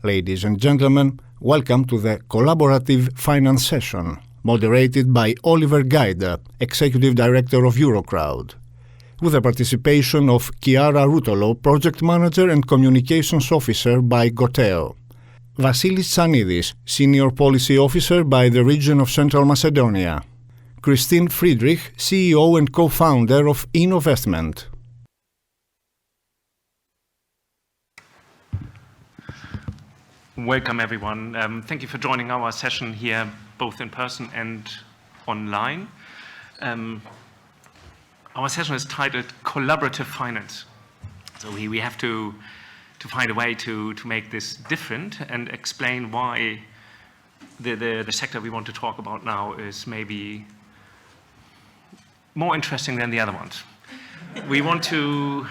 Ladies and gentlemen, welcome to the Collaborative Finance Session, moderated by Oliver Gajda, Executive Director of Eurocrowd, with the participation of Chiara Rutolo, Project Manager and Communications Officer by Goteo, Vassilis Tsanidis, Senior Policy Officer by the region of Central Macedonia, Christin Friedrich, CEO and co-founder of Innovestment. Welcome everyone. Thank you for joining our session here, both in person and online. Our session is titled Collaborative Finance. So we have to find a way to make this different and explain why the sector we want to talk about now is maybe more interesting than the other ones. We want to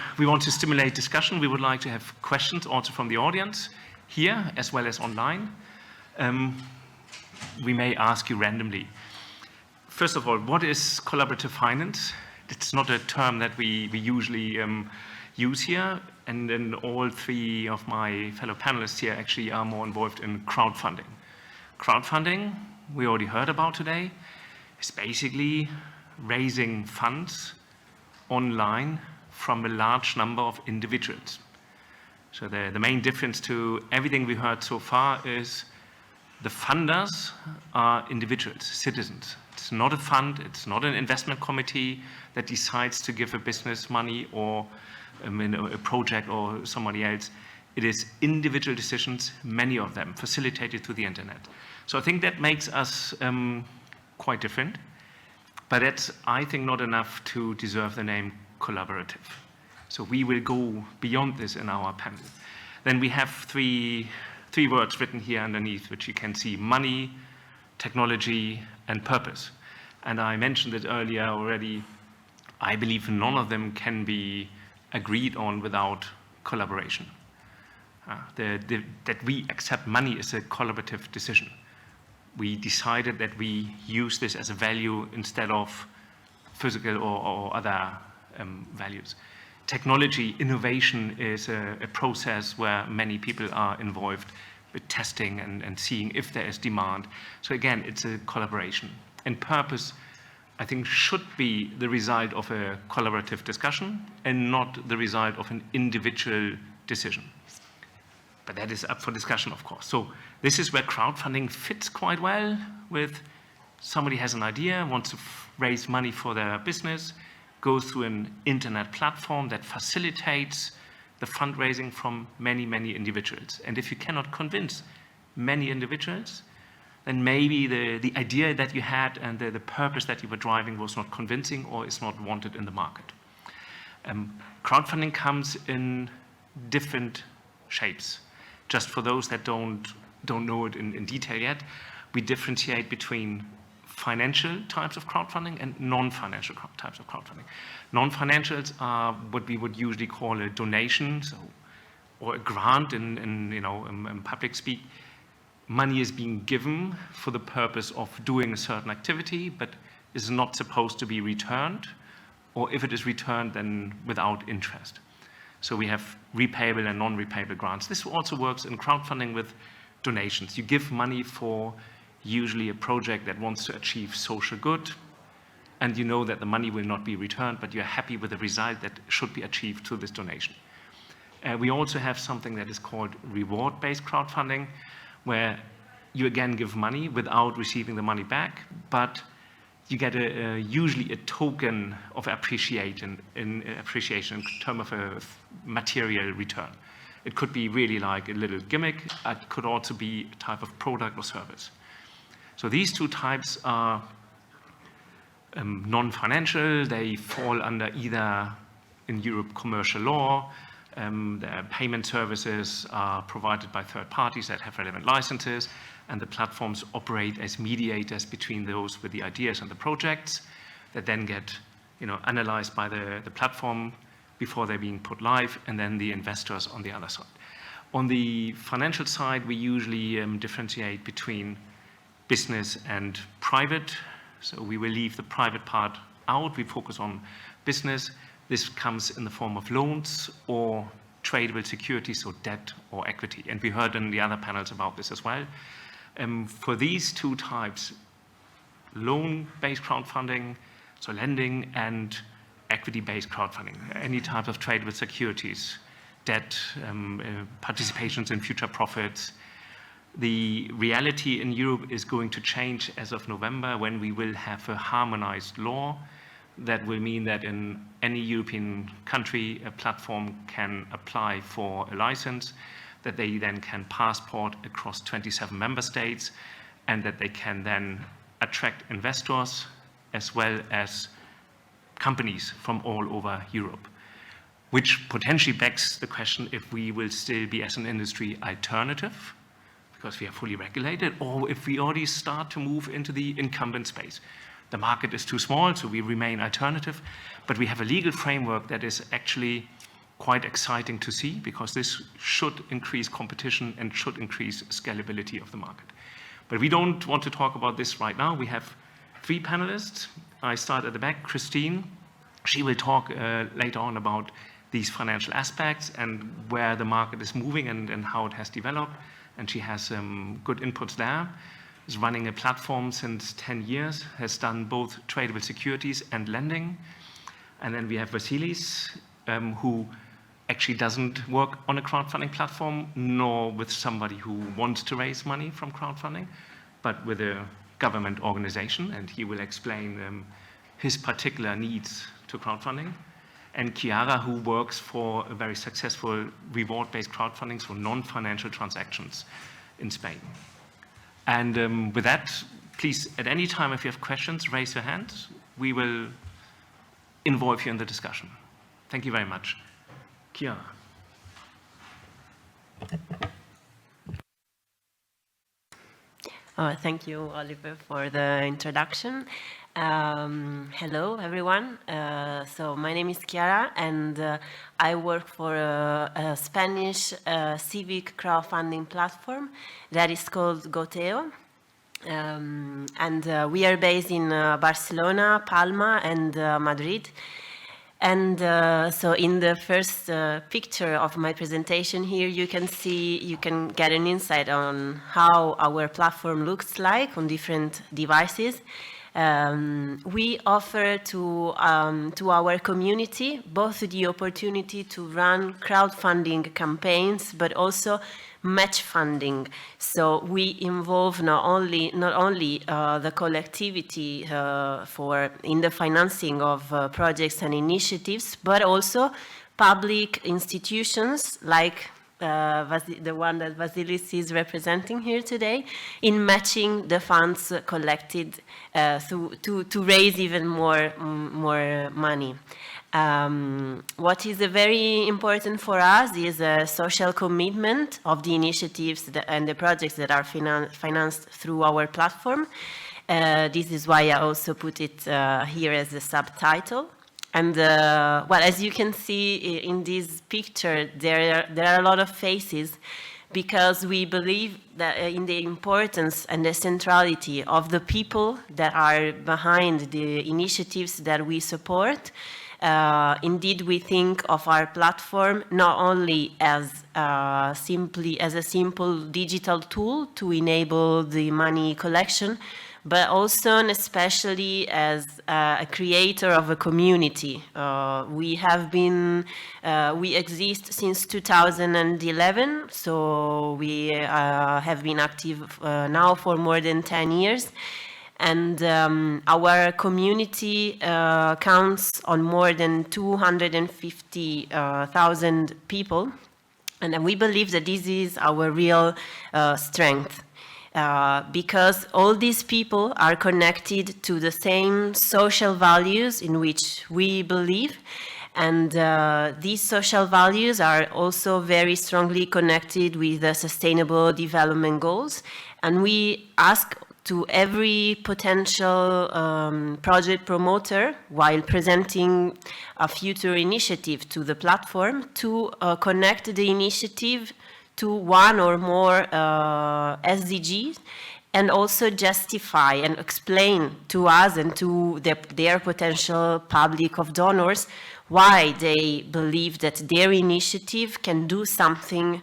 stimulate discussion. We would like to have questions also from the audience here as well as online. We may ask you randomly. First of all, what is collaborative finance? It's not a term that we usually use here, and then all three of my fellow panelists here actually are more involved in crowdfunding. Crowdfunding, we already heard about today, is basically raising funds online from a large number of individuals. So the main difference to everything we heard so far is the funders are individuals, citizens. It's not a fund, it's not an investment committee that decides to give a business money or a project or somebody else. It is individual decisions, many of them facilitated through the internet. So I think that makes us quite different, but that's, I think, not enough to deserve the name collaborative. So we will go beyond this in our panel. Then we have three words written here underneath, which you can see: money, technology, and purpose. And I mentioned it earlier already. I believe none of them can be agreed on without collaboration. That we accept money is a collaborative decision. We decided that we use this as a value instead of physical or other values. Technology, innovation is a process where many people are involved with testing and seeing if there is demand. So again, it's a collaboration. And purpose, I think, should be the result of a collaborative discussion and not the result of an individual decision. But that is up for discussion, of course. So this is where crowdfunding fits quite well with somebody has an idea, wants to raise money for their business, goes through an internet platform that facilitates the fundraising from many, many individuals. And if you cannot convince many individuals, then maybe the idea that you had and the purpose that you were driving was not convincing or is not wanted in the market. Crowdfunding comes in different shapes. Just for those that don't know it in detail yet, we differentiate between financial types of crowdfunding and non-financial types of crowdfunding. Non-financials are what we would usually call a donation, or a grant in public speak. Money is being given for the purpose of doing a certain activity, but is not supposed to be returned, or if it is returned, then without interest. So we have repayable and non-repayable grants. This also works in crowdfunding with donations. You give money for usually a project that wants to achieve social good, and you know that the money will not be returned, but you're happy with the result that should be achieved through this donation. We also have something that is called reward-based crowdfunding, where you again give money without receiving the money back, but you get usually a token of appreciation in terms of a material return. It could be really like a little gimmick. It could also be a type of product or service. So these two types are non-financial. They fall under either, in Europe, commercial law. The payment services are provided by third parties that have relevant licenses, and the platforms operate as mediators between those with the ideas and the projects that then get analyzed by the platform before they're being put live, and then the investors on the other side. On the financial side, we usually differentiate between business and private. So we will leave the private part out. We focus on business. This comes in the form of loans or tradable securities, so debt or equity. And we heard in the other panels about this as well. For these two types, loan-based crowdfunding, so lending, and equity-based crowdfunding, any type of tradable securities, debt, participations in future profits. The reality in Europe is going to change as of November, when we will have a harmonized law. That will mean that in any European country, a platform can apply for a license, that they then can passport across 27 member states, and that they can then attract investors as well as companies from all over Europe, which potentially begs the question if we will still be, as an industry, alternative, because we are fully regulated, or if we already start to move into the incumbent space. The market is too small, so we remain alternative, but we have a legal framework that is actually quite exciting to see, because this should increase competition and should increase scalability of the market. But we don't want to talk about this right now. We have 3 panelists. I start at the back, Christin. She will talk later on about these financial aspects and where the market is moving and how it has developed. And she has good inputs there. Is running a platform since 10 years, has done both tradable securities and lending. And then we have Vassilis, who actually doesn't work on a crowdfunding platform, nor with somebody who wants to raise money from crowdfunding, but with a government organization, and he will explain his particular needs to crowdfunding. And Chiara, who works for a very successful reward-based crowdfunding, so non-financial transactions in Spain. And with that, please, at any time, if you have questions, raise your hand. We will involve you in the discussion. Thank you very much. Chiara. Thank you, Oliver, for the introduction. Hello, everyone. So my name is Chiara, and I work for a Spanish civic crowdfunding platform that is called Goteo. And we are based in Barcelona, Palma, and Madrid. And so in the first picture of my presentation here, you can get an insight on how our platform looks like on different devices. We offer to our community both the opportunity to run crowdfunding campaigns, but also match funding. So we involve not only the collectivity in the financing of projects and initiatives, but also public institutions like the one that Vassilis is representing here today, in matching the funds collected to raise even more money. What is very important for us is a social commitment of the initiatives and the projects that are financed through our platform. This is why I also put it here as a subtitle. And well, as you can see in this picture, there are a lot of faces, because we believe that in the importance and the centrality of the people that are behind the initiatives that we support. Indeed, we think of our platform not only as a simple digital tool to enable the money collection, but also and especially as a creator of a community. We exist since 2011, so we have been active now for more than 10 years. And our community counts on more than 250,000 people. And we believe that this is our real strength. Because all these people are connected to the same social values in which we believe, and these social values are also very strongly connected with the Sustainable Development Goals. And we ask to every potential project promoter, while presenting a future initiative to the platform, to connect the initiative to one or more SDGs, and also justify and explain to us and to their potential public of donors why they believe that their initiative can do something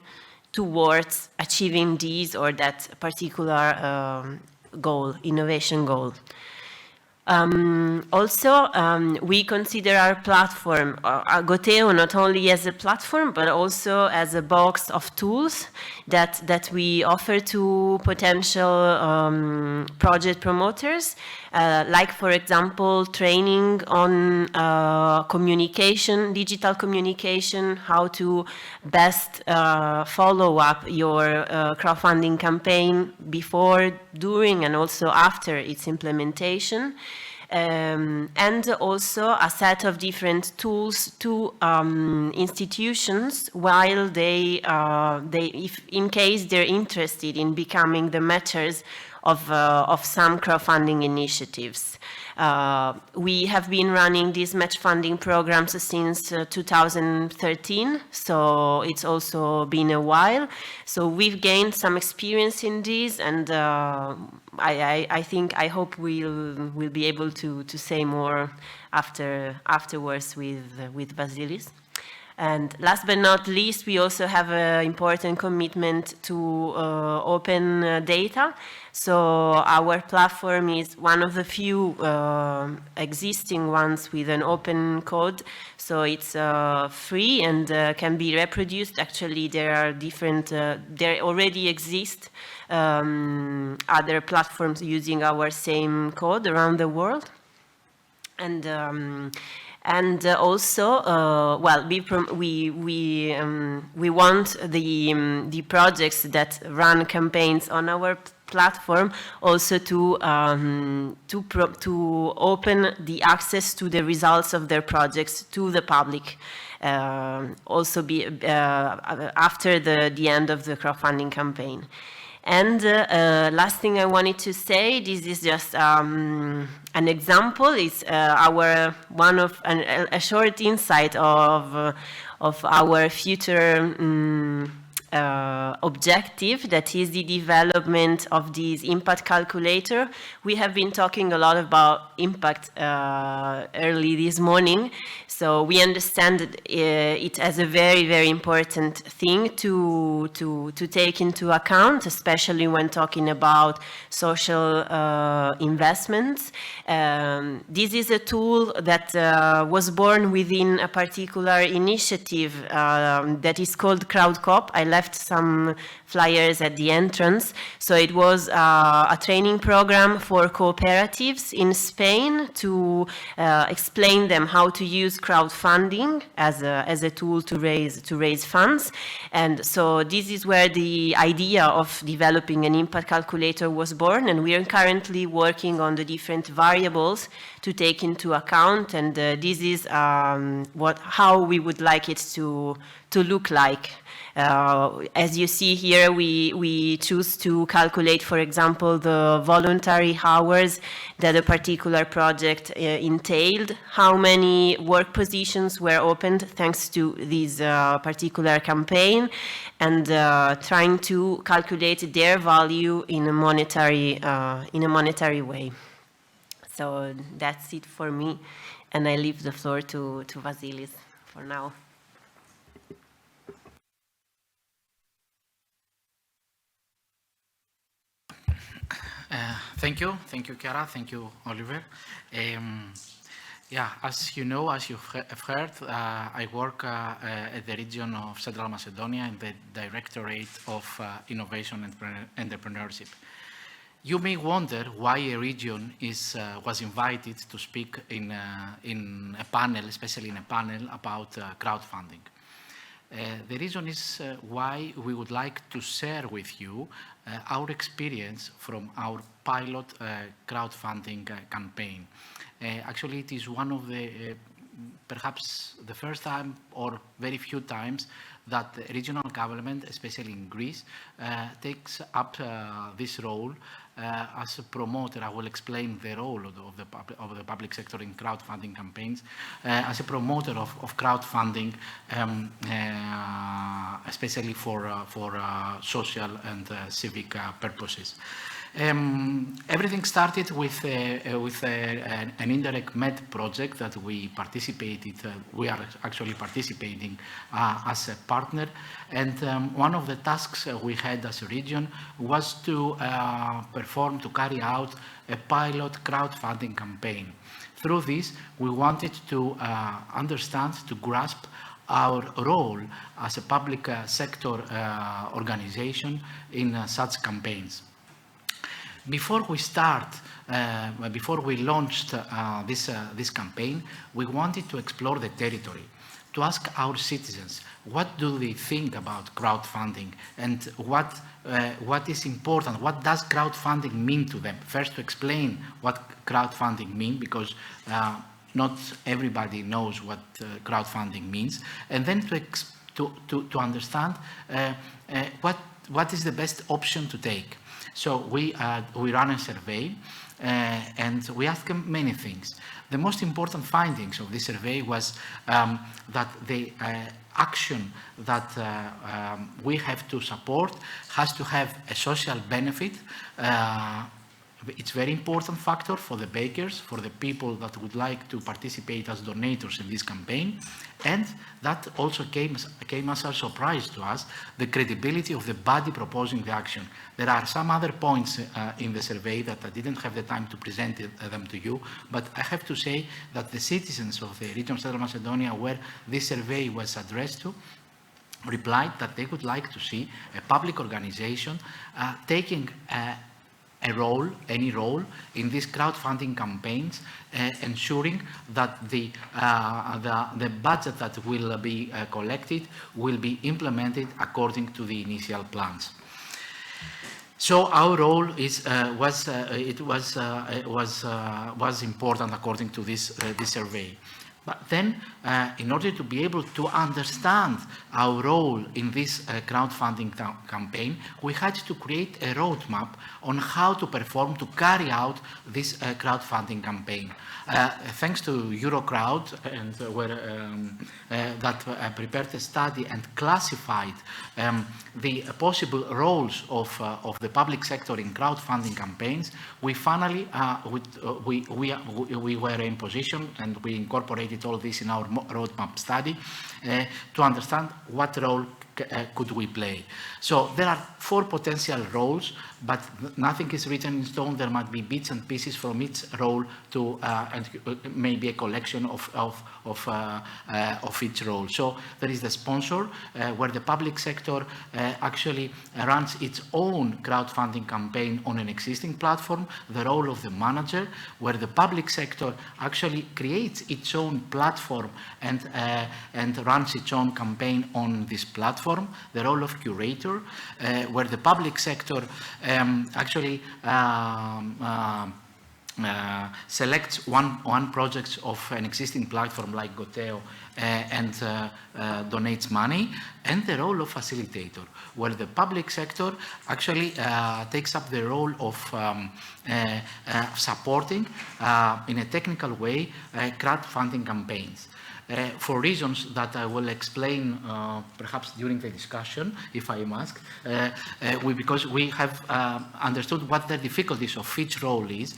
towards achieving this or that particular goal, innovation goal. We consider our platform, Goteo, not only as a platform, but also as a box of tools that we offer to potential project promoters, like, for example, training on communication, digital communication, how to best follow up your crowdfunding campaign before, during, and also after its implementation. And also a set of different tools to institutions while if in case they're interested in becoming the matchers of some crowdfunding initiatives. We have been running these match funding programs since 2013, so it's also been a while. So we've gained some experience in this, and I hope we'll be able to say more afterwards with Vassilis. And last but not least, we also have an important commitment to open data. So our platform is one of the few existing ones with an open code. So it's free and can be reproduced. Actually, there are different, there already exist other platforms using our same code around the world. And also, well, we want the projects that run campaigns on our platform also to open the access to the results of their projects to the public. Also be after the end of the crowdfunding campaign. And last thing I wanted to say, this is just an example. It's a short insight of our future objective, that is the development of this impact calculator. We have been talking a lot about impact early this morning, so we understand it as a very, very important thing to take into account, especially when talking about social investments. This is a tool that was born within a particular initiative that is called CrowdCop. I left some flyers at the entrance. So it was a training program for cooperatives in Spain to explain them how to use crowdfunding as a tool to raise funds. And so this is where the idea of developing an impact calculator was born, and we are currently working on the different variables to take into account, and this is how we would like it to look like. As you see here, we choose to calculate, for example, the voluntary hours that a particular project entailed, how many work positions were opened thanks to this particular campaign, and trying to calculate their value in a monetary way. So that's it for me, and I leave the floor to Vassilis for now. Thank you, Chiara. Thank you, Oliver. Yeah, as you know, as you've heard, I work at the region of Central Macedonia in the Directorate of Innovation and Entrepreneurship. You may wonder why a region was invited to speak in a panel, especially in a panel about crowdfunding. The reason is why we would like to share with you our experience from our pilot crowdfunding campaign. Actually, it is one of the, perhaps the first time or very few times that the regional government, especially in Greece, takes up this role as a promoter. I will explain the role of the public sector in crowdfunding campaigns as a promoter of crowdfunding, especially for social and civic purposes. Everything started with an indirect MED project that we participated. We are actually participating as a partner, and one of the tasks we had as a region was to carry out a pilot crowdfunding campaign. Through this, we wanted to understand, to grasp our role as a public sector organization in such campaigns. Before we launched this campaign, we wanted to explore the territory, to ask our citizens what do they think about crowdfunding and what is important, what does crowdfunding mean to them. First, to explain what crowdfunding means, because not everybody knows what crowdfunding means, and then to understand what is the best option to take. So we ran a survey and we asked them many things. The most important findings of this survey was that the action that we have to support has to have a social benefit. It's a very important factor for the bakers, for the people that would like to participate as donators in this campaign. And that also came as a surprise to us, the credibility of the body proposing the action. There are some other points in the survey that I didn't have the time to present them to you, but I have to say that the citizens of the region of Central Macedonia, where this survey was addressed to, replied that they would like to see a public organization taking any role in these crowdfunding campaigns, ensuring that the budget that will be collected will be implemented according to the initial plans. So our role was important according to this survey. But then, in order to be able to understand our role in this crowdfunding campaign, we had to create a roadmap on how to perform, to carry out this crowdfunding campaign. Thanks to Eurocrowd, and that prepared a study and classified the possible roles of the public sector in crowdfunding campaigns, we finally we were in position, and we incorporated all this in our roadmap study to understand what role could we play. So there are 4 potential roles, but nothing is written in stone. There might be bits and pieces from each role to and maybe a collection of each role. So there is the sponsor, where the public sector actually runs its own crowdfunding campaign on an existing platform. The role of the manager, where the public sector actually creates its own platform and runs its own campaign on this platform. The role of curator, where the public sector actually selects one project of an existing platform like Goteo and donates money, and the role of facilitator, where the public sector actually takes up the role of supporting in a technical way crowdfunding campaigns. For reasons that I will explain perhaps during the discussion, if I am asked, because we have understood what the difficulties of each role is,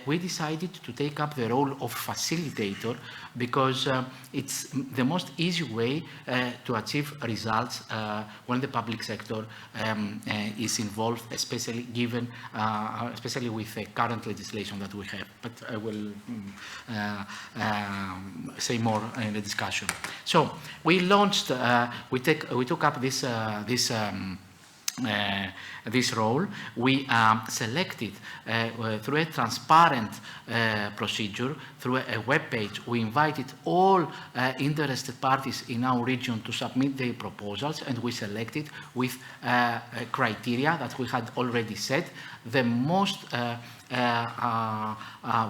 we decided to take up the role of facilitator because it's the most easy way to achieve results when the public sector is involved, especially given, especially with the current legislation that we have. But I will say more in the discussion. So we launched, we took up this role. We selected through a transparent procedure, through a web page. We invited all interested parties in our region to submit their proposals, and we selected with criteria that we had already set the most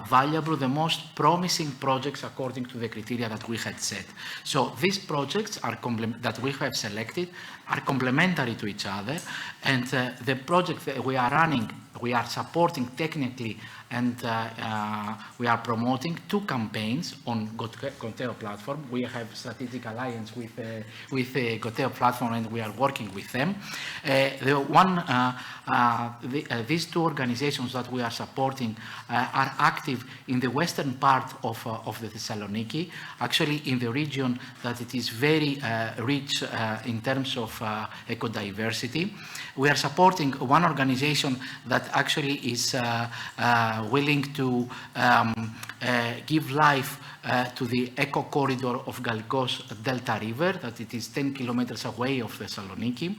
valuable, the most promising projects according to the criteria that we had set. So these projects are that we have selected are complementary to each other, and the project that we are running we are supporting technically and we are promoting 2 campaigns on Goteo platform. We have strategic alliance with the Goteo platform and we are working with them. These 2 organizations that we are supporting are active in the western part of the Thessaloniki, actually in the region that it is very rich in terms of ecodiversity. We are supporting one organization that actually is willing to give life to the eco corridor of Gallikos Delta River, that it is 10 kilometers away of Thessaloniki.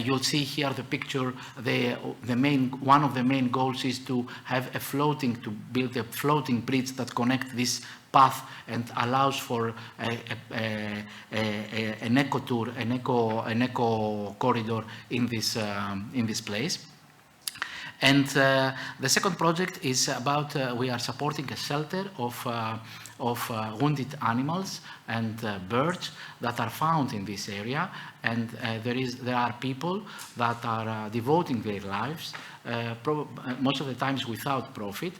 You'll see here the picture. One of the main goals is to have to build a floating bridge that connects this path and allows for an eco tour, an eco corridor in this place. And the second project is about we are supporting a shelter of wounded animals and birds that are found in this area, and there are people that are devoting their lives, most of the times without profit,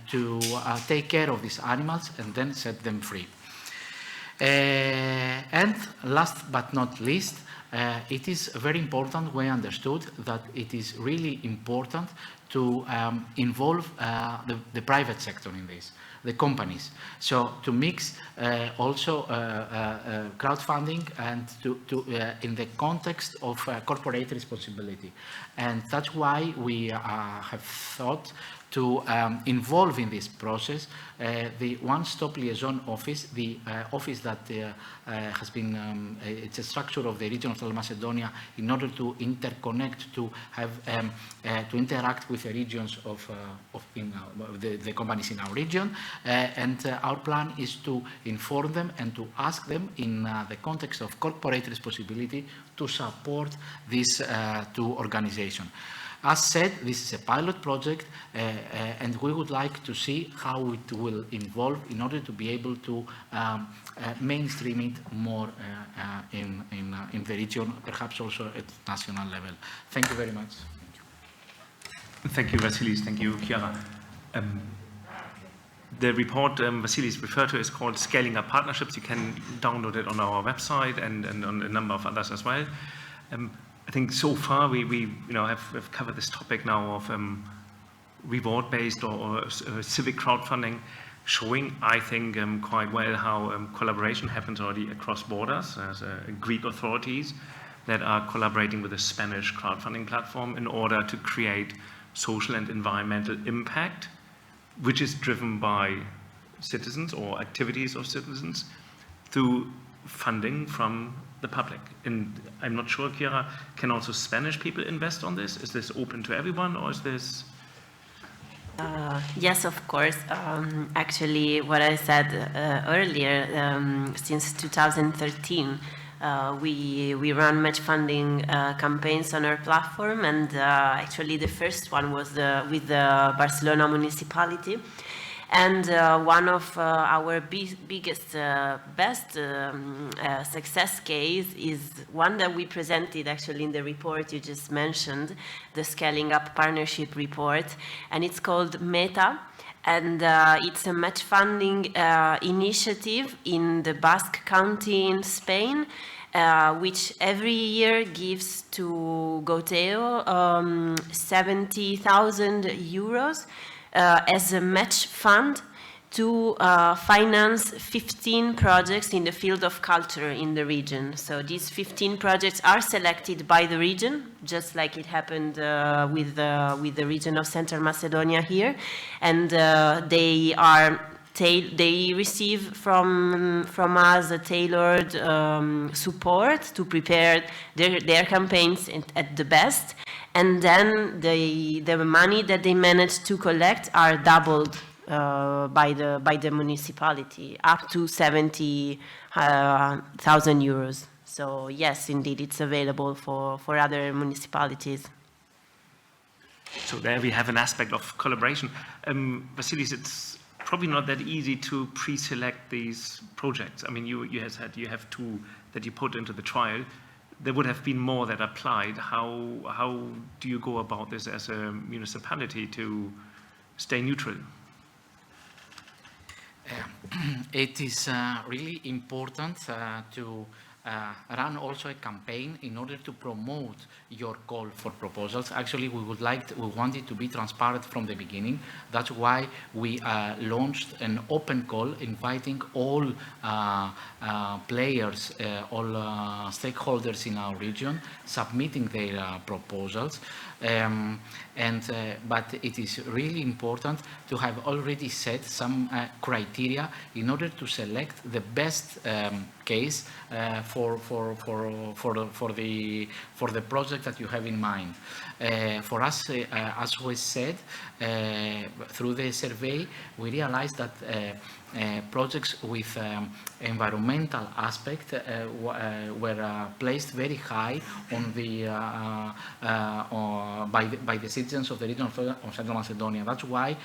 to take care of these animals and then set them free. And last but not least, it is very important, we understood that it is really important to involve the private sector in this, the companies. So to mix also crowdfunding and in the context of corporate responsibility. And that's why we have thought to involve in this process the one-stop liaison office, the office that has been, it's a structure of the region of Macedonia in order to interconnect, to have, to interact with the regions of the companies in our region. And our plan is to inform them and to ask them in the context of corporate responsibility to support these 2 organizations. As said, this is a pilot project and we would like to see how it will evolve in order to be able to mainstream it more in the region, perhaps also at national level. Thank you very much. Thank you, Vassilis. Thank you, Chiara. The report Vassilis referred to is called Scaling Up Partnerships. You can download it on our website and on a number of others as well. I think so far we have covered this topic now of reward-based or civic crowdfunding, showing, I think, quite well how collaboration happens already across borders. There's Greek authorities that are collaborating with the Spanish crowdfunding platform in order to create social and environmental impact, which is driven by citizens or activities of citizens through funding from the public. And I'm not sure, Chiara, can also Spanish people invest on this? Is this open to everyone, or is this? Yes, of course. Actually, what I said earlier, since 2013, we run match funding campaigns on our platform, and actually the first one was with the Barcelona municipality. And one of our biggest, best success case is one that we presented actually in the report you just mentioned, the Scaling Up Partnership report, and it's called META. And it's a match funding initiative in the Basque County in Spain, which every year gives to Goteo 70,000 euros as a match fund to finance 15 projects in the field of culture in the region. So these 15 projects are selected by the region, just like it happened with the region of Central Macedonia here, and they receive from us a tailored support to prepare their campaigns at the best, and then the money that they manage to collect are doubled by the municipality, up to 70,000 euros. So yes, indeed, it's available for other municipalities. So there we have an aspect of collaboration. Vassilis, it's probably not that easy to pre-select these projects. I mean, you said you have 2 that you put into the trial. there would have been more that applied. How do you go about this as a municipality to stay neutral? It is really important to run also a campaign in order to promote your call for proposals. Actually, we wanted to be transparent from the beginning. That's why we launched an open call inviting all players, all stakeholders in our region, submitting their proposals. But it is really important to have already set some criteria in order to select the best case for the project that you have in mind. For us, as was said, through the survey, we realized that projects with environmental aspect were placed very high on the by the citizens of the region of Central Macedonia. That's why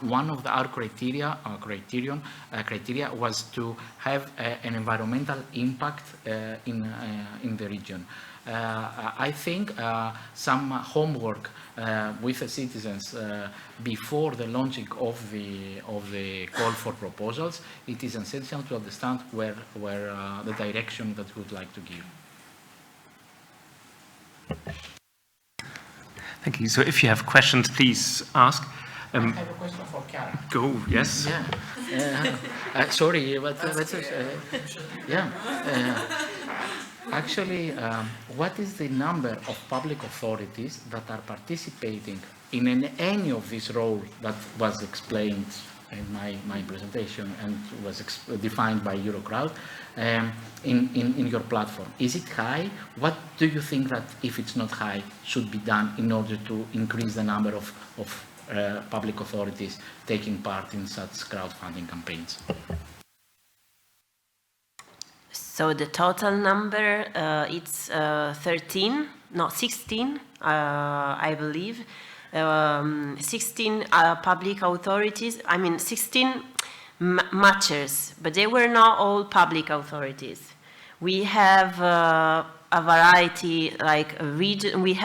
one of our criteria was to have an environmental impact in the region. I think some homework with the citizens before the launching of the call for proposals, it is essential to understand where the direction that we would like to give. Thank you. So if you have questions, please ask. I have a question for Chiara. Go, yes. Yeah. Sorry, but yeah. Actually, what is the number of public authorities that are participating in any of these roles that was explained in my presentation and was defined by Eurocrowd in your platform? Is it high? What do you think that, if it's not high, should be done in order to increase the number of public authorities taking part in such crowdfunding campaigns? So the total number, it's 16, I believe. 16 public authorities, 16 matchers, but they were not all public authorities. We have a variety, like a region. We've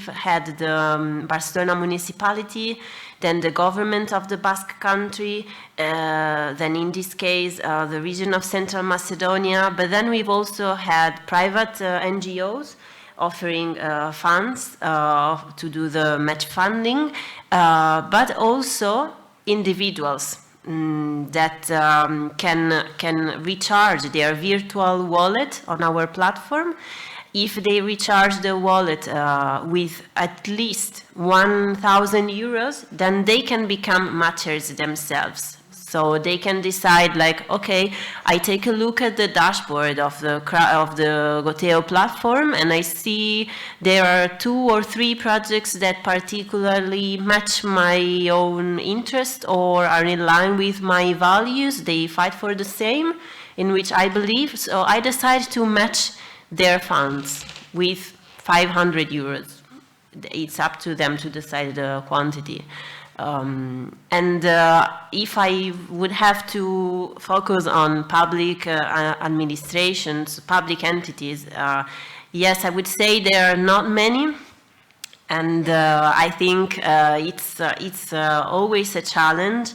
had the Barcelona municipality, then the government of the Basque country, then in this case the region of Central Macedonia, but then we've also had private NGOs offering funds to do the match funding, but also individuals that can recharge their virtual wallet on our platform. If they recharge the wallet with at least 1,000 euros, then they can become matchers themselves. So they can decide, like, okay, I take a look at the dashboard of the Goteo platform, and I see there are 2 or 3 projects that particularly match my own interest or are in line with my values. They fight for the same, in which I believe. So I decide to match their funds with 500 euros. It's up to them to decide the quantity. If I would have to focus on public administrations, public entities, yes, I would say there are not many, and I think it's always a challenge.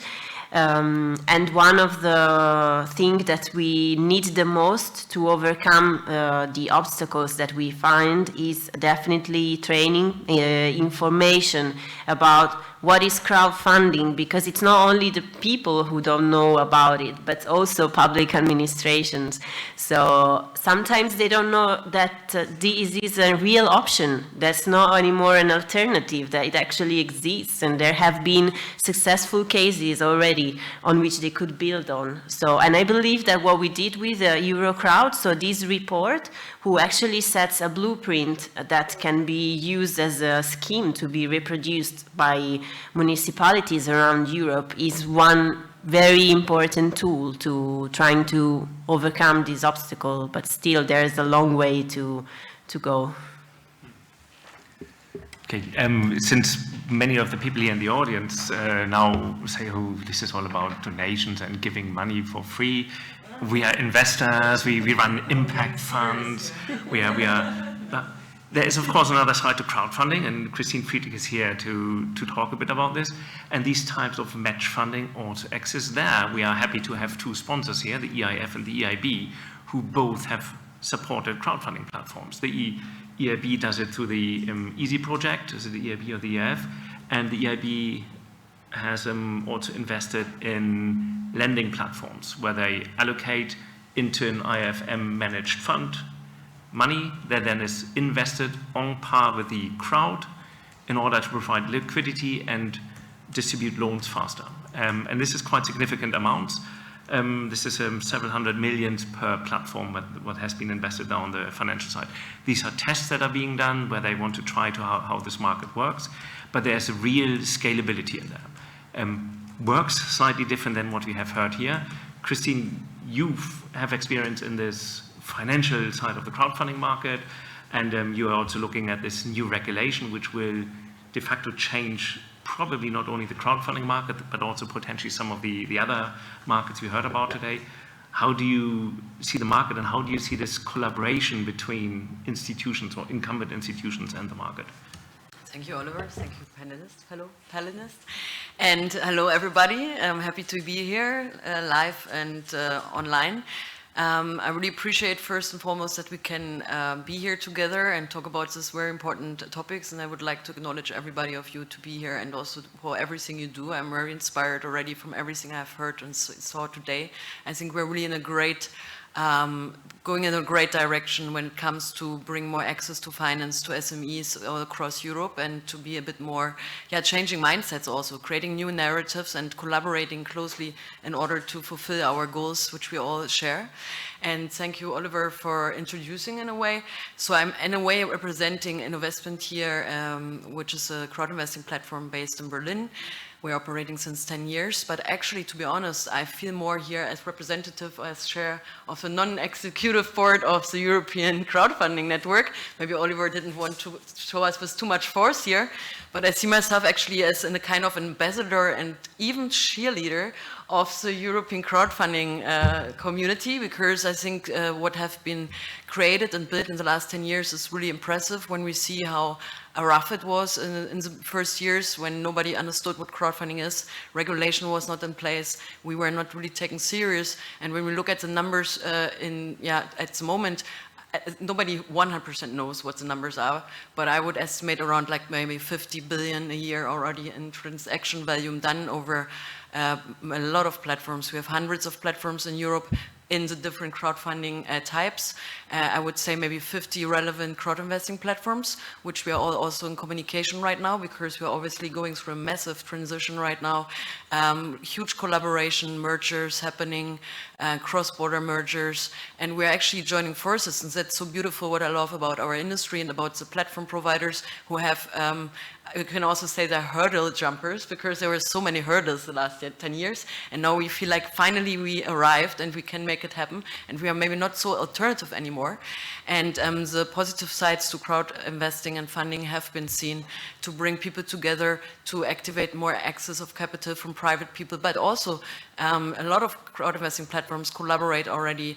And one of the things that we need the most to overcome the obstacles that we find is definitely training, information about what is crowdfunding, because it's not only the people who don't know about it, but also public administrations. So sometimes they don't know that this is a real option. That's not anymore an alternative, that it actually exists, and there have been successful cases already on which they could build on. So, and I believe that what we did with Eurocrowd, so this report, who actually sets a blueprint that can be used as a scheme to be reproduced by municipalities around Europe, is one very important tool to trying to overcome this obstacle, but still there is a long way to go. Okay, since many of the people here in the audience now say, oh, this is all about donations and giving money for free. We are investors, we run impact funds, there is, of course, another side to crowdfunding, and Christin Friedrich is here to talk a bit about this. And these types of match funding also exist there. We are happy to have two sponsors here, the EIF and the EIB, who both have supported crowdfunding platforms. The EIB does it through the EASY project, is it the EIB or the EIF? And the EIB has also invested in lending platforms where they allocate into an IFM managed fund money that then is invested on par with the crowd in order to provide liquidity and distribute loans faster. And this is quite significant amounts. This is several hundred millions per platform what has been invested now on the financial side. These are tests that are being done where they want to try to how this market works, but there's a real scalability in there. Works slightly different than what we have heard here. Christin, you have experience in this financial side of the crowdfunding market, and you are also looking at this new regulation which will de facto change probably not only the crowdfunding market but also potentially some of the other markets we heard about today. How do you see the market, and how do you see this collaboration between institutions or incumbent institutions and the market? Thank you, Oliver. Thank you, panelists. Hello, panelists. And hello, everybody. I'm happy to be here live and online. I really appreciate, first and foremost, that we can be here together and talk about this very important topics. And I would like to acknowledge everybody of you to be here and also for everything you do. I'm very inspired already from everything I've heard and saw today. I think we're really in a great going in a great direction when it comes to bring more access to finance to SMEs all across Europe, and to be a bit more, changing mindsets also, creating new narratives and collaborating closely in order to fulfill our goals, which we all share. And thank you, Oliver, for introducing in a way. So I'm in a way representing Innovestment here, which is a crowd investing platform based in Berlin. We're operating since 10 years, but actually, to be honest, I feel more here as representative, as chair of the non-executive board of the European Crowdfunding Network. Maybe Oliver didn't want to show us with too much force here, but I see myself actually as in a kind of ambassador and even cheerleader of the European crowdfunding community, because I think what have been created and built in the last 10 years is really impressive when we see how rough it was in the first years when nobody understood what crowdfunding is. Regulation was not in place. We were not really taken serious. And when we look at the numbers at the moment, nobody 100% knows what the numbers are, but I would estimate around like maybe 50 billion a year already in transaction volume done over a lot of platforms. We have hundreds of platforms in Europe in the different crowdfunding types. I would say maybe 50 relevant crowd investing platforms, which we are all also in communication right now, because we are obviously going through a massive transition right now. Huge collaboration, mergers happening, cross-border mergers, and we're actually joining forces. And that's so beautiful, what I love about our industry and about the platform providers who have you can also say they're hurdle jumpers, because there were so many hurdles the last 10 years. And now we feel like finally we arrived and we can make it happen. And we are maybe not so alternative anymore. And the positive sides to crowd investing and funding have been seen to bring people together, to activate more access of capital from private people, but also a lot of crowd investing platforms collaborate already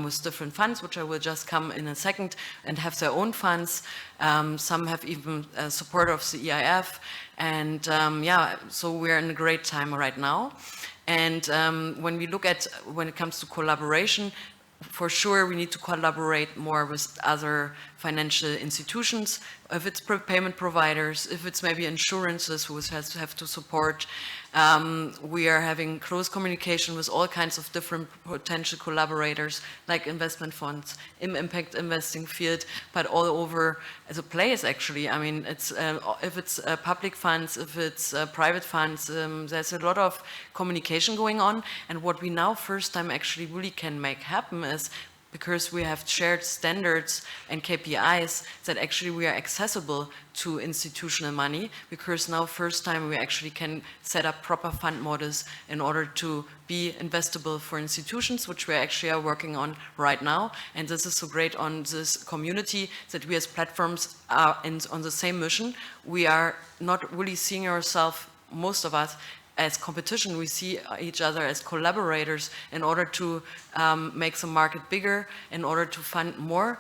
with different funds, which I will just come in a second, and have their own funds. Some have even support of the EIF. And so we're in a great time right now. And when it comes to collaboration, for sure, we need to collaborate more with other financial institutions, if it's payment providers, if it's maybe insurances who have to support. We are having close communication with all kinds of different potential collaborators, like investment funds, in impact investing field, but all over the place, actually. I mean, it's if it's public funds, if it's private funds, there's a lot of communication going on. And what we now first time actually really can make happen is because we have shared standards and KPIs that actually we are accessible to institutional money, because now first time we actually can set up proper fund models in order to be investable for institutions, which we actually are working on right now. And this is so great on this community that we as platforms are on the same mission. We are not really seeing ourselves, most of us, as competition. We see each other as collaborators in order to make the market bigger, in order to fund more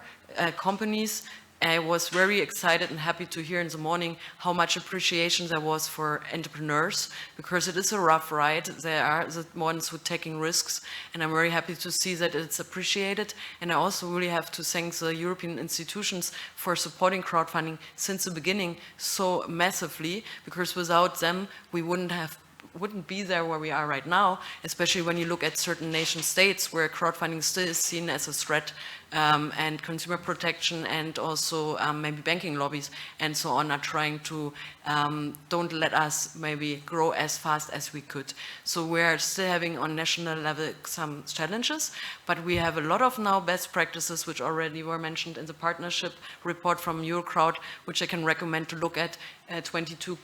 companies. I was very excited and happy to hear in the morning how much appreciation there was for entrepreneurs, because it is a rough ride. They are the ones who are taking risks, and I'm very happy to see that it's appreciated. And I also really have to thank the European institutions for supporting crowdfunding since the beginning so massively, because without them we wouldn't be there where we are right now, especially when you look at certain nation states where crowdfunding still is seen as a threat, and consumer protection and also maybe banking lobbies and so on are trying to don't let us maybe grow as fast as we could. So we're still having on national level some challenges, but we have a lot of now best practices which already were mentioned in the partnership report from Eurocrowd, which I can recommend to look at. 22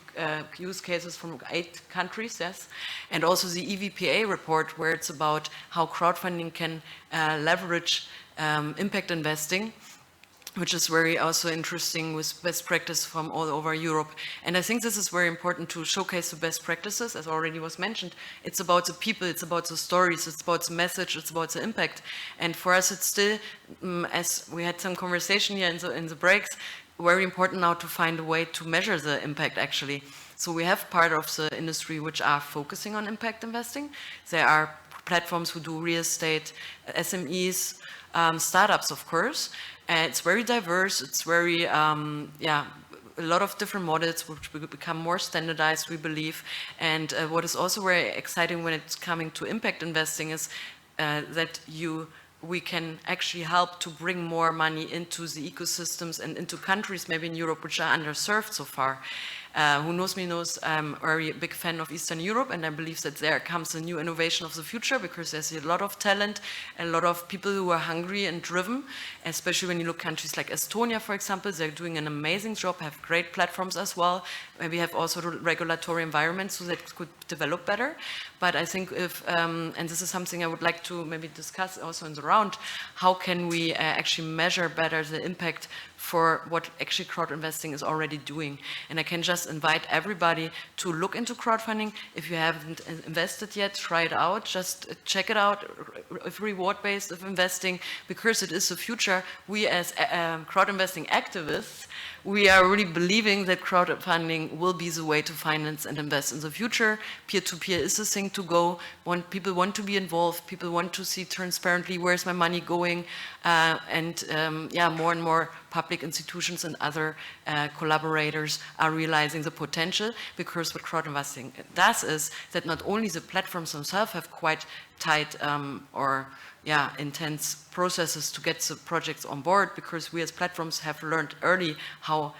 use cases from 8 countries, yes, and also the EVPA report, where it's about how crowdfunding can leverage impact investing, which is very also interesting, with best practice from all over Europe. And I think this is very important to showcase the best practices, as already was mentioned. It's about the people, it's about the stories, it's about the message, it's about the impact. And for us, it's still, as we had some conversation here in the breaks, very important now to find a way to measure the impact actually. So we have part of the industry which are focusing on impact investing. There are platforms who do real estate, SMEs, startups, of course. It's very diverse. It's very, a lot of different models which will become more standardized, we believe. And what is also very exciting when it's coming to impact investing is that we can actually help to bring more money into the ecosystems and into countries maybe in Europe which are underserved so far. Who knows me knows I'm a very big fan of Eastern Europe, and I believe that there comes a new innovation of the future, because there's a lot of talent, a lot of people who are hungry and driven, especially when you look countries like Estonia, for example. They're doing an amazing job, have great platforms as well. Maybe have also regulatory environments so that it could develop better. But I think if, and this is something I would like to maybe discuss also in the round, how can we actually measure better the impact for what actually crowd investing is already doing. And I can just invite everybody to look into crowdfunding. If you haven't invested yet, try it out, just check it out, if reward-based, if investing, because it is the future. We as crowd investing activists, we are really believing that crowdfunding will be the way to finance and invest in the future. Peer-to-peer is the thing to go. People want to be involved. People want to see transparently where's my money going. More and more public institutions and other collaborators are realizing the potential, because what crowd investing does is that not only the platforms themselves have quite tight intense processes to get the projects on board, because we as platforms have learned early how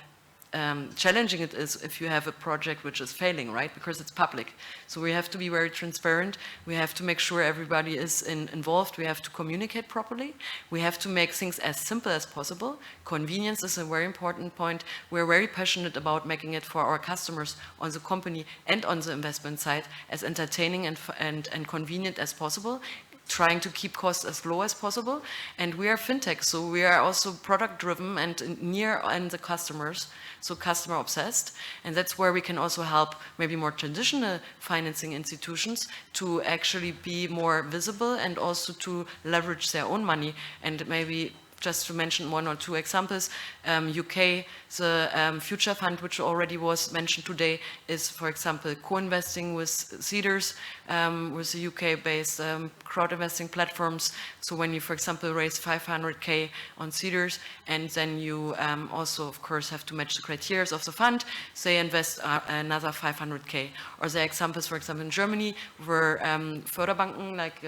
challenging it is if you have a project which is failing, right? Because it's public. So we have to be very transparent. We have to make sure everybody is involved. We have to communicate properly. We have to make things as simple as possible. Convenience is a very important point. We're very passionate about making it for our customers on the company and on the investment side as entertaining and convenient as possible, trying to keep costs as low as possible. And we are fintech, so we are also product driven and near on the customers, so customer obsessed. And that's where we can also help maybe more traditional financing institutions to actually be more visible and also to leverage their own money. And maybe just to mention 1 or 2 examples, UK, the Future Fund, which already was mentioned today, is, for example, co-investing with Cedars, with the UK-based crowd investing platforms. So when you, for example, raise 500K on Cedars, and then you also, of course, have to match the criteria of the fund, they invest another 500K. Or there are examples, for example, in Germany, where Förderbanken, like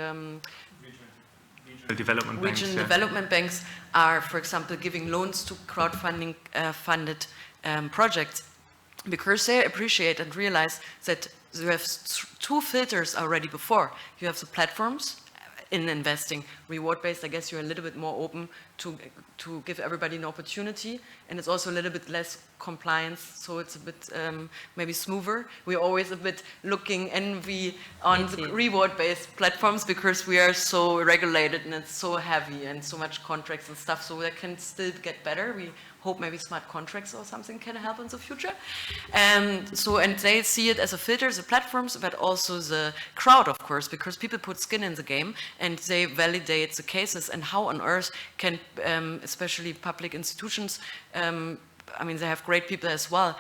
development banks are, for example, giving loans to crowdfunding funded projects, because they appreciate and realize that you have 2 filters already before. You have the platforms in investing. Reward-based, I guess you're a little bit more open to give everybody an opportunity, and it's also a little bit less compliance, so it's a bit maybe smoother. We're always a bit looking envy on the reward-based platforms because we are so regulated and it's so heavy and so much contracts and stuff, so that can still get better. We hope maybe smart contracts or something can help in the future. And they see it as a filter, the platforms, but also the crowd, of course, because people put skin in the game and they validate the cases, and how on earth can, especially public institutions, I mean, they have great people as well,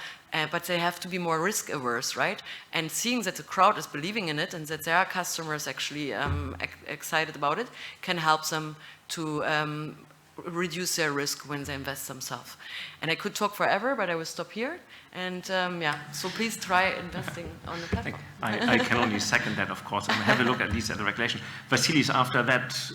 but they have to be more risk averse, right? And seeing that the crowd is believing in it and that there are customers actually excited about it can help them to reduce their risk when they invest themselves. And I could talk forever, but I will stop here. And yeah, so please try investing on the platform. I can only second that, of course, and have a look at least at the regulation. Vassilis, after that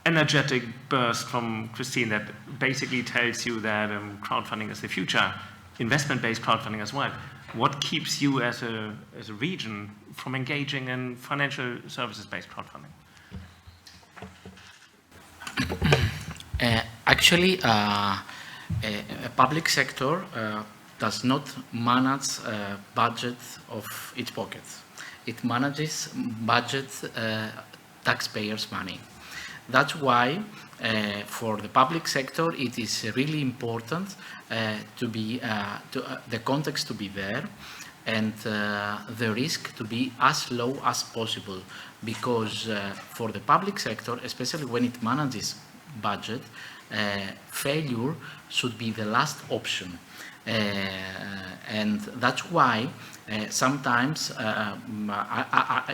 energetic burst from Christine that basically tells you that crowdfunding is the future, investment-based crowdfunding as well, what keeps you as a region from engaging in financial services-based crowdfunding? Actually, a public sector does not manage budget of its pockets. It manages budget taxpayers' money. That's why for the public sector it is really important to be the context to be there, and the risk to be as low as possible, because for the public sector, especially when it manages budget, failure should be the last option. And that's why sometimes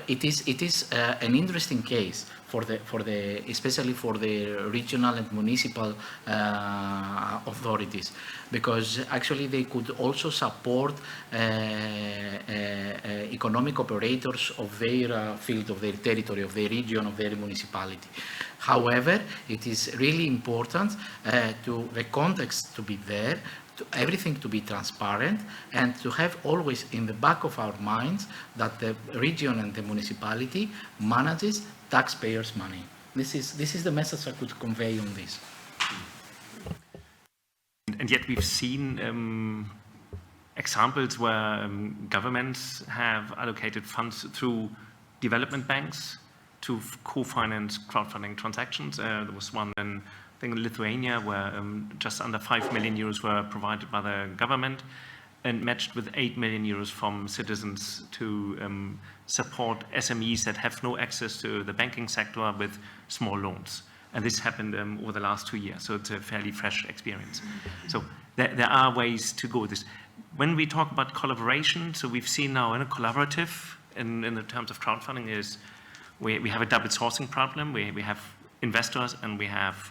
it is an interesting case especially for the regional and municipal authorities, because actually they could also support economic operators of their field, of their territory, of their region, of their municipality. However, it is really important to the context to be there, everything to be transparent, and to have always in the back of our minds that the region and the municipality manages taxpayers' money. This is the message I could convey on this. And yet we've seen examples where governments have allocated funds through development banks to co-finance crowdfunding transactions. There was one in, I think, in Lithuania where just under 5 million euros were provided by the government and matched with 8 million euros from citizens to support SMEs that have no access to the banking sector with small loans. And this happened over the last 2 years, so it's a fairly fresh experience. So there are ways to go with this. When we talk about collaboration, so we've seen now in a collaborative, in the terms of crowdfunding, is we have a double sourcing problem. We have investors and we have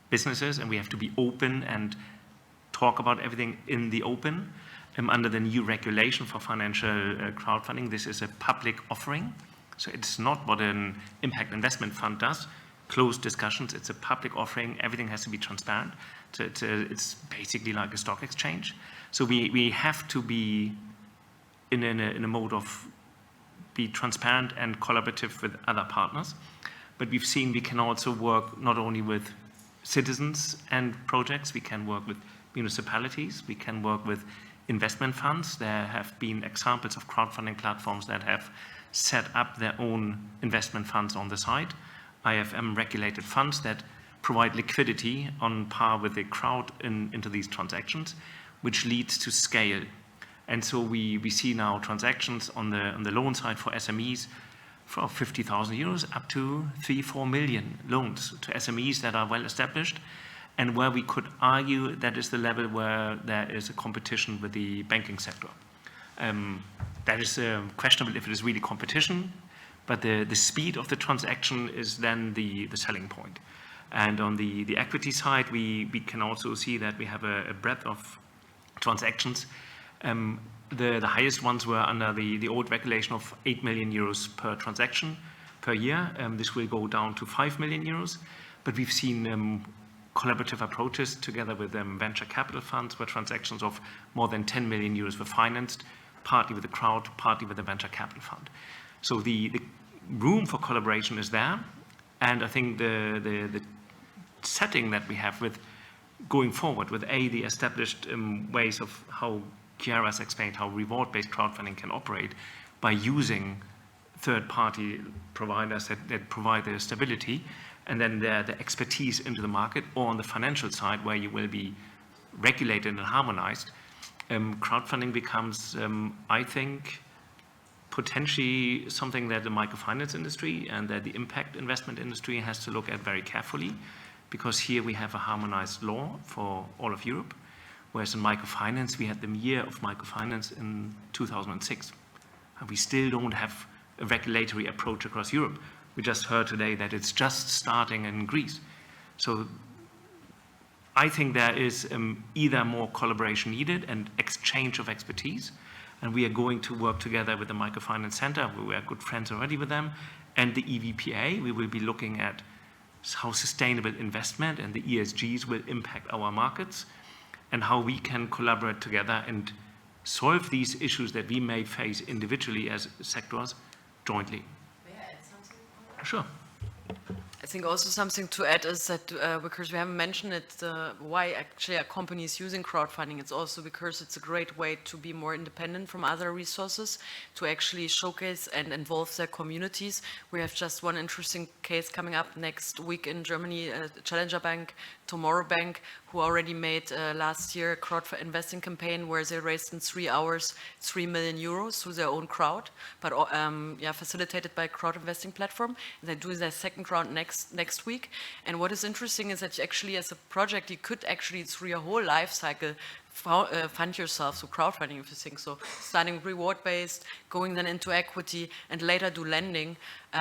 businesses, and we have to be open and talk about everything in the open. Under the new regulation for financial crowdfunding, this is a public offering. So it's not what an impact investment fund does, closed discussions. It's a public offering. Everything has to be transparent. So it's basically like a stock exchange. So we have to be in a mode of be transparent and collaborative with other partners. But we've seen we can also work not only with citizens and projects, we can work with municipalities, we can work with investment funds. There have been examples of crowdfunding platforms that have set up their own investment funds on the side, IFM regulated funds that provide liquidity on par with the crowd into these transactions, which leads to scale. And so we see now transactions on the loan side for SMEs for 50,000 euros up to 3-4 million loans to SMEs that are well established, and where we could argue that is the level where there is a competition with the banking sector. That is questionable if it is really competition, but the speed of the transaction is then the selling point. And on the equity side, we can also see that we have a breadth of transactions. The highest ones were under the old regulation of 8 million euros per transaction per year. This will go down to 5 million euros, but we've seen collaborative approaches together with venture capital funds where transactions of more than 10 million euros were financed, partly with the crowd, partly with the venture capital fund. So the room for collaboration is there, and I think the setting that we have with going forward with the established ways of how Chiara has explained how reward-based crowdfunding can operate by using third-party providers that provide the stability and then the expertise into the market, or on the financial side where you will be regulated and harmonized, crowdfunding becomes, I think, potentially something that the microfinance industry and that the impact investment industry has to look at very carefully, because here we have a harmonized law for all of Europe, whereas in microfinance we had the year of microfinance in 2006. And we still don't have a regulatory approach across Europe. We just heard today that it's just starting in Greece. So I think there is either more collaboration needed and exchange of expertise, and we are going to work together with the Microfinance Center. We are good friends already with them, and the EVPA. We will be looking at how sustainable investment and the ESGs will impact our markets, and how we can collaborate together and solve these issues that we may face individually as sectors jointly. May I add something? Sure. I think also something to add is that because we haven't mentioned it, why actually are companies using crowdfunding? It's also because it's a great way to be more independent from other resources, to actually showcase and involve their communities. We have just one interesting case coming up next week in Germany, Challenger Bank, Tomorrow Bank, who already made last year a crowd investing campaign where they raised in 3 hours 3 million euros through their own crowd, but facilitated by a crowd investing platform. They're doing their second round next week. And what is interesting is that you actually, as a project, you could actually, through your whole life cycle, fund yourself through crowdfunding, if you think so. Starting reward-based, going then into equity, and later do lending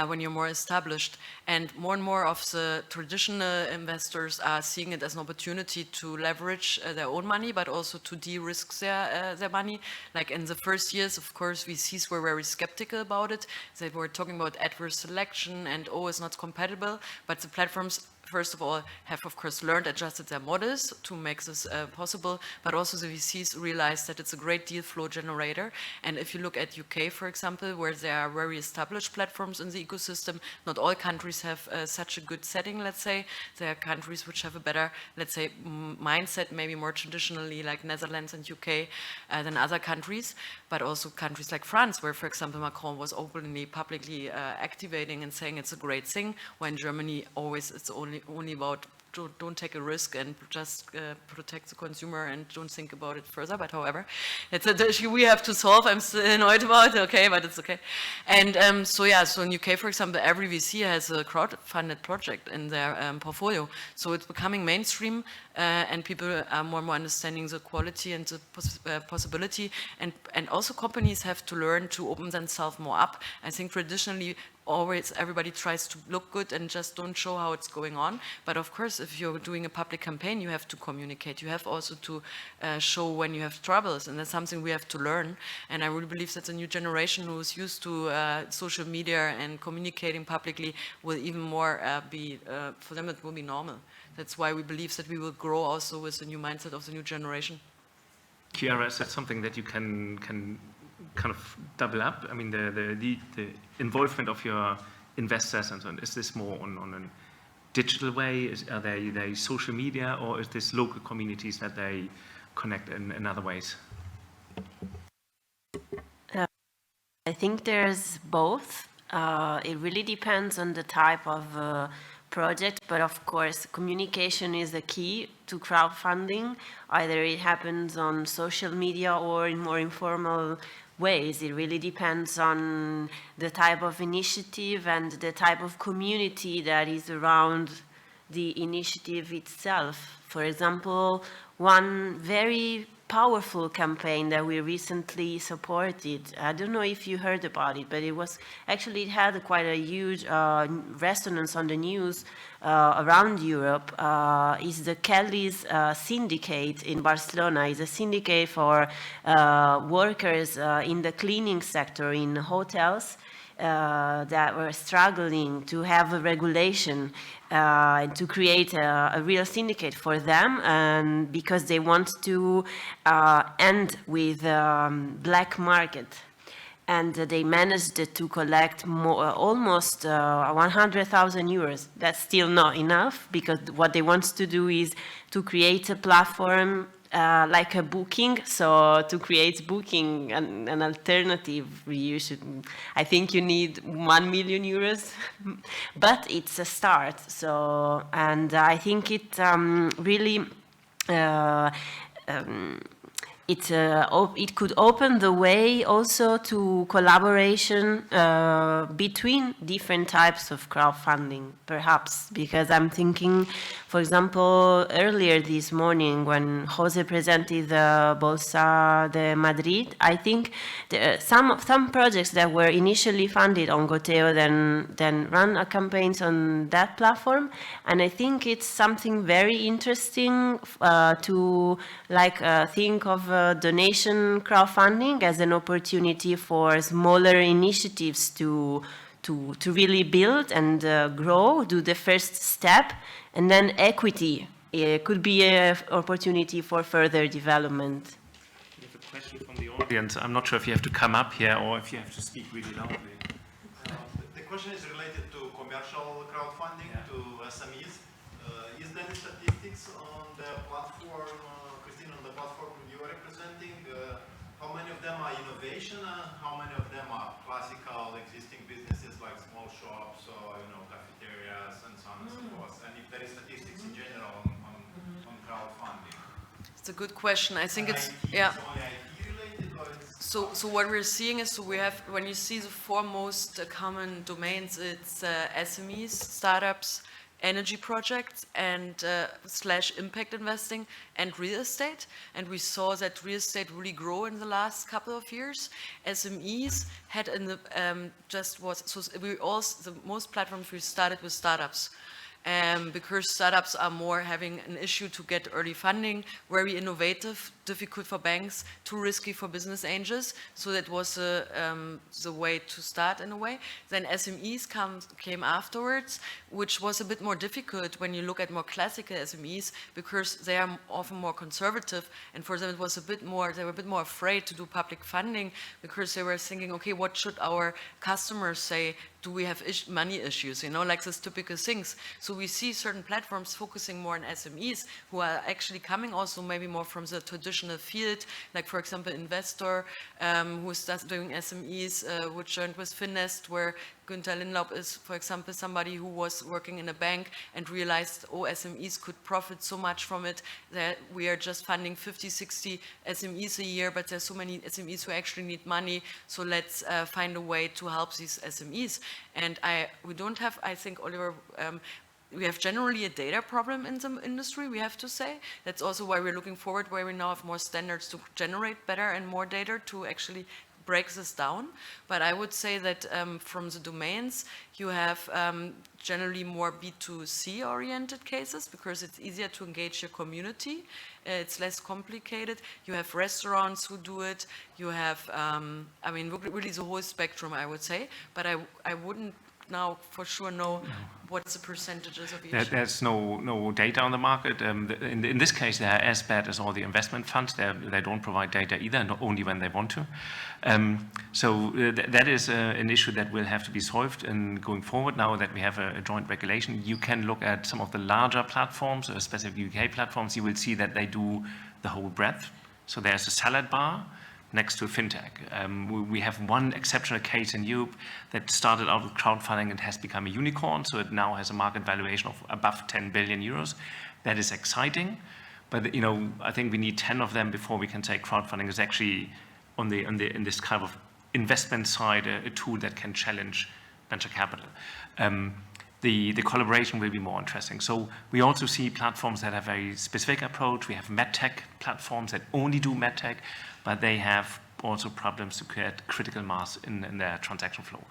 when you're more established. And more of the traditional investors are seeing it as an opportunity to leverage their own money, but also to de-risk their money. Like in the first years, of course, VCs were very skeptical about it. They were talking about adverse selection and, oh, it's not compatible. But the platforms, first of all, have of course learned, adjusted their models to make this possible, but also the VCs realized that it's a great deal flow generator. And if you look at UK, for example, where there are very established platforms in the ecosystem, not all countries have such a good setting, let's say. There are countries which have a better, let's say, mindset, maybe more traditionally like Netherlands and UK than other countries, but also countries like France, where, for example, Macron was openly, publicly activating and saying it's a great thing, when Germany always it's only about don't take a risk and just protect the consumer and don't think about it further. But however, it's an issue we have to solve. I'm still annoyed about it, okay, but it's okay. And so in UK, for example, every VC has a crowd-funded project in their portfolio. So it's becoming mainstream, and people are more and more understanding the quality and the possibility. And also companies have to learn to open themselves more up. I think traditionally, always everybody tries to look good and just don't show how it's going on. But of course, if you're doing a public campaign, you have to communicate. You have also to show when you have troubles, and that's something we have to learn. And I really believe that the new generation who is used to social media and communicating publicly will even more for them it will be normal. That's why we believe that we will grow also with the new mindset of the new generation. Chiara, is that something that you can kind of double up? I mean, the involvement of your investors and so on, is this more on a digital way? Are they social media, or is this local communities that they connect in other ways? I think there's both. It really depends on the type of project, but of course communication is the key to crowdfunding. Either it happens on social media or in more informal ways. It really depends on the type of initiative and the type of community that is around the initiative itself. For example, one very powerful campaign that we recently supported, I don't know if you heard about it, but it had quite a huge resonance on the news around Europe, is the Kelly's syndicate in Barcelona. It's a syndicate for workers in the cleaning sector in hotels that were struggling to have a regulation and to create a real syndicate for them, and because they want to end with black market. and they managed to collect almost 100,000 euros. That's still not enough, because what they want to do is to create a platform like a booking. So to create booking, an alternative, I think you need 1 million euros, but it's a start. So, and I think it really, it could open the way also to collaboration between different types of crowdfunding, perhaps, because I'm thinking, for example, earlier this morning when Jose presented the Bolsa de Madrid, I think some projects that were initially funded on Goteo then run campaigns on that platform, and I think it's something very interesting to think of donation crowdfunding as an opportunity for smaller initiatives to really build and grow, do the first step, and then equity could be an opportunity for further development. We have a question from the audience. I'm not sure if you have to come up here or if you have to speak really loudly. The question is related to commercial crowdfunding, to SMEs. Is there any statistics on the platform, Christine, on the platform you are representing? How many of them are innovation? How many of them are classical existing businesses like small shops or cafeterias and so on and so forth? And if there is statistics in general on crowdfunding? It's a good question. I think it's only IT related, or it's So what we're seeing is, we have, when you see the four most common domains, it's SMEs, startups, energy projects, and / impact investing, and real estate. And we saw that real estate really grow in the last couple of years. SMEs had in the the most platforms we started with startups. Because startups are more having an issue to get early funding, very innovative, difficult for banks, too risky for business angels. So that was the way to start in a way. Then SMEs came afterwards, which was a bit more difficult when you look at more classical SMEs, because they are often more conservative, and for them it was they were a bit more afraid to do public funding, because they were thinking, okay, what should our customers say? Do we have money issues, like these typical things. So we see certain platforms focusing more on SMEs, who are actually coming also maybe more from the traditional field, like for example Investor, who is doing SMEs, which joined with Finest, where Günther Lindlaub is, for example, somebody who was working in a bank and realized, SMEs could profit so much from it, that we are just funding 50, 60 SMEs a year, but there's so many SMEs who actually need money, so let's find a way to help these SMEs. And we don't have, I think, Oliver, we have generally a data problem in the industry, we have to say. That's also why we're looking forward, where we now have more standards to generate better and more data to actually break this down. But I would say that from the domains, you have generally more B2C oriented cases, because it's easier to engage your community. It's less complicated. You have restaurants who do it. You have, really the whole spectrum, I would say. But I wouldn't now for sure know what's the percentages of each. There's no data on the market. In this case, they are as bad as all the investment funds. They don't provide data either, and only when they want to. So that is an issue that will have to be solved. And going forward, now that we have a joint regulation, you can look at some of the larger platforms, especially UK platforms. You will see that they do the whole breadth. So there's a salad bar next to fintech. We have one exceptional case in Europe that started out with crowdfunding and has become a unicorn, so it now has a market valuation of above 10 billion euros. That is exciting, but I think we need 10 of them before we can say crowdfunding is actually in this kind of investment side a tool that can challenge venture capital. The collaboration will be more interesting. So we also see platforms that have a very specific approach. We have medtech platforms that only do medtech, but they have also problems to create critical mass in their transaction flow.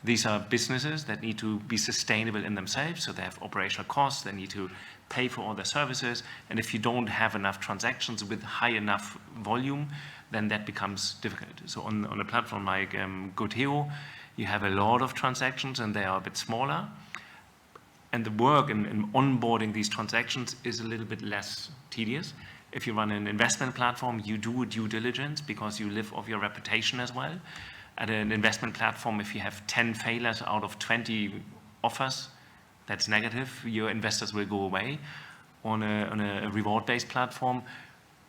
These are businesses that need to be sustainable in themselves, so they have operational costs, they need to pay for all their services, and if you don't have enough transactions with high enough volume, then that becomes difficult. So on a platform like Goteo, you have a lot of transactions and they are a bit smaller, and the work in onboarding these transactions is a little bit less tedious. If you run an investment platform, you do due diligence because you live off your reputation as well. At an investment platform, if you have 10 failures out of 20 offers, that's negative. Your investors will go away. On a reward-based platform,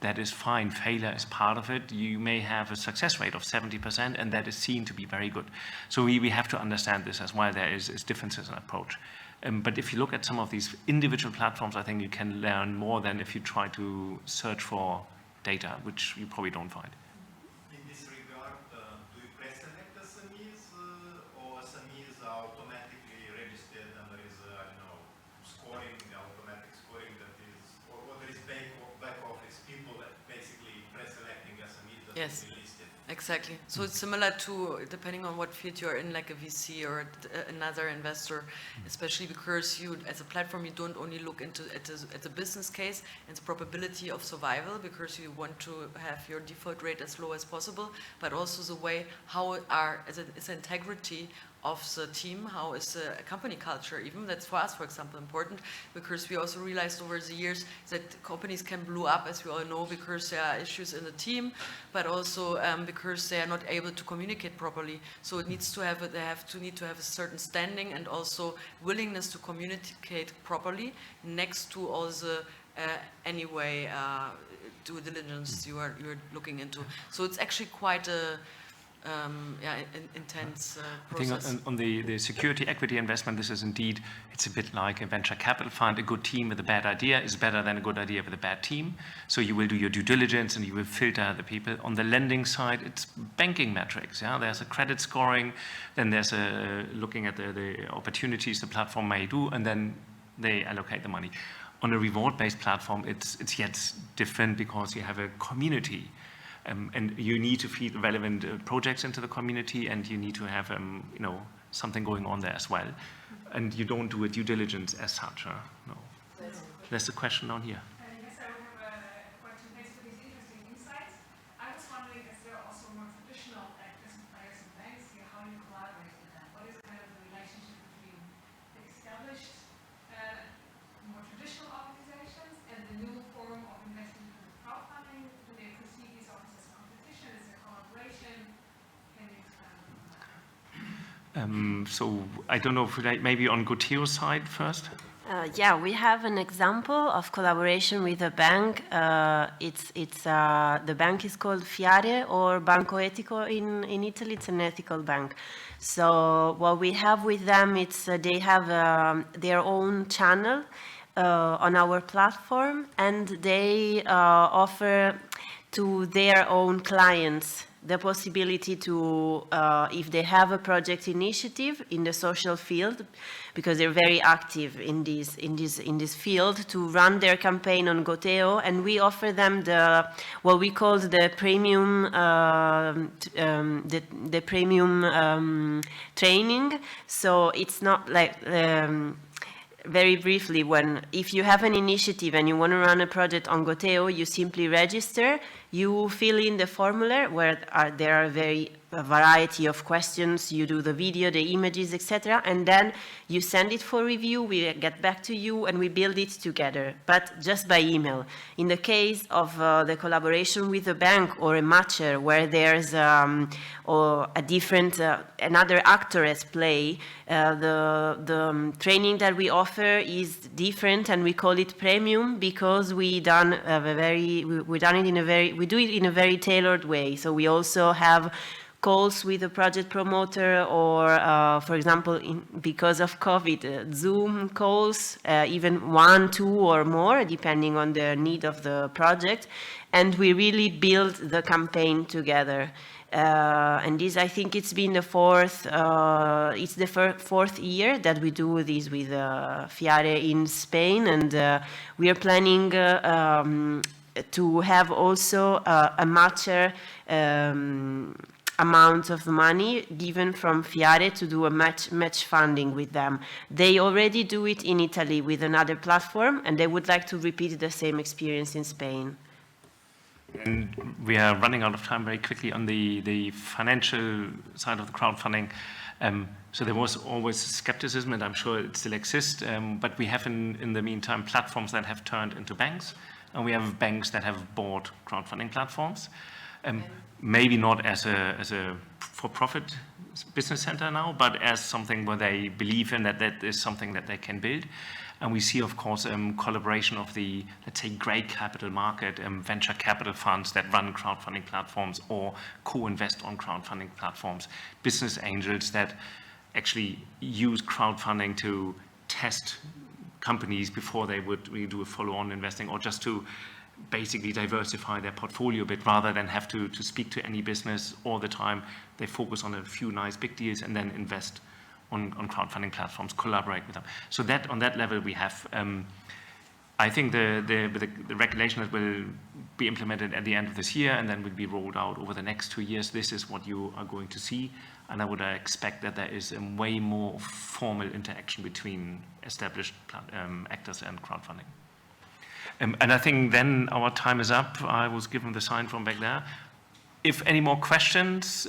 that is fine. Failure is part of it. You may have a success rate of 70%, and that is seen to be very good. So we have to understand this as well. There is differences in approach. But if you look at some of these individual platforms, I think you can learn more than if you try to search for data, which you probably don't find. In this regard, do you pre-select SMEs or SMEs are automatically registered and there is, I don't know, scoring, automatic scoring that is, or there is back office people that basically pre-selecting SMEs that Yes. will be listed? Exactly. So it's similar to, depending on what field you're in, like a VC or another investor, especially because you, as a platform, you don't only look into at the business case and the probability of survival, because you want to have your default rate as low as possible, but also the way how is the integrity of the team, how is the company culture even. That's for us, for example, important, because we also realized over the years that companies can blow up, as we all know, because there are issues in the team, but also because they are not able to communicate properly. So it needs to have need to have a certain standing and also willingness to communicate properly next to all the due diligence you're looking into. So it's actually quite a intense process. I think on the security equity investment, this is indeed, it's a bit like a venture capital fund. A good team with a bad idea is better than a good idea with a bad team. So you will do your due diligence and you will filter the people. On the lending side, it's banking metrics. Yeah, there's a credit scoring, then there's a looking at the opportunities the platform may do, and then they allocate the money. On a reward-based platform, it's yet different because you have a community. And you need to feed relevant projects into the community, and you need to have something going on there as well. And you don't do a due diligence as such. No. There's a question down here. Yes, I would have a question. Thanks for these interesting insights. I was wondering, is there also more traditional actors and players in banks here? How do you collaborate with them? What is kind of the relationship between the established, more traditional organizations and the new form of investment into crowdfunding? Do they perceive these also as competition? Is there collaboration? Can you expand on that? So I don't know, maybe on Goteo's side first? Yeah, we have an example of collaboration with a bank. The bank is called Fiare or Banco Etico in Italy. It's an ethical bank. So what we have with them, they have their own channel on our platform, and they offer to their own clients the possibility to, if they have a project initiative in the social field, because they're very active in this field, to run their campaign on Goteo, and we offer them what we call the premium the premium training. So it's not like very briefly, if you have an initiative and you want to run a project on Goteo, you simply register, you fill in the formula where there are a variety of questions, you do the video, the images, etc., and then you send it for review, we get back to you, and we build it together, but just by email. In the case of the collaboration with a bank or a matcher, where there's or a different, another actor at play, the training that we offer is different, and we call it premium because we do it in a very tailored way. So we also have calls with the project promoter, or for example, because of COVID, Zoom calls, even 1, 2, or more, depending on the need of the project, and we really build the campaign together. And this, I think, it's been the fourth year that we do this with Fiare in Spain, and we are planning to have also a matcher amount of money given from Fiare to do a match funding with them. They already do it in Italy with another platform, and they would like to repeat the same experience in Spain. And we are running out of time very quickly on the financial side of the crowdfunding. So there was always skepticism, and I'm sure it still exists, but we have in the meantime platforms that have turned into banks, and we have banks that have bought crowdfunding platforms. Maybe not as a for-profit business center now, but as something where they believe in that is something that they can build. And we see, of course, collaboration of the, let's say, grey capital market, venture capital funds that run crowdfunding platforms or co-invest on crowdfunding platforms, business angels that actually use crowdfunding to test companies before they would really do a follow-on investing, or just to basically diversify their portfolio a bit rather than have to speak to any business all the time. They focus on a few nice big deals and then invest on crowdfunding platforms, collaborate with them. So that on that level we have, I think the regulation that will be implemented at the end of this year and then will be rolled out over the next 2 years, this is what you are going to see. And I would expect that there is a way more formal interaction between established actors and crowdfunding. And I think then our time is up. I was given the sign from back there. If any more questions,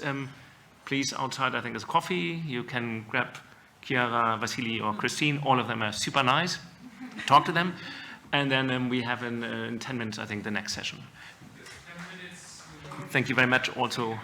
please, outside, I think there's coffee. You can grab Chiara, Vassilis, or Christin. All of them are super nice. Talk to them. And then we have in 10 minutes, I think, the next session. Thank you very much also.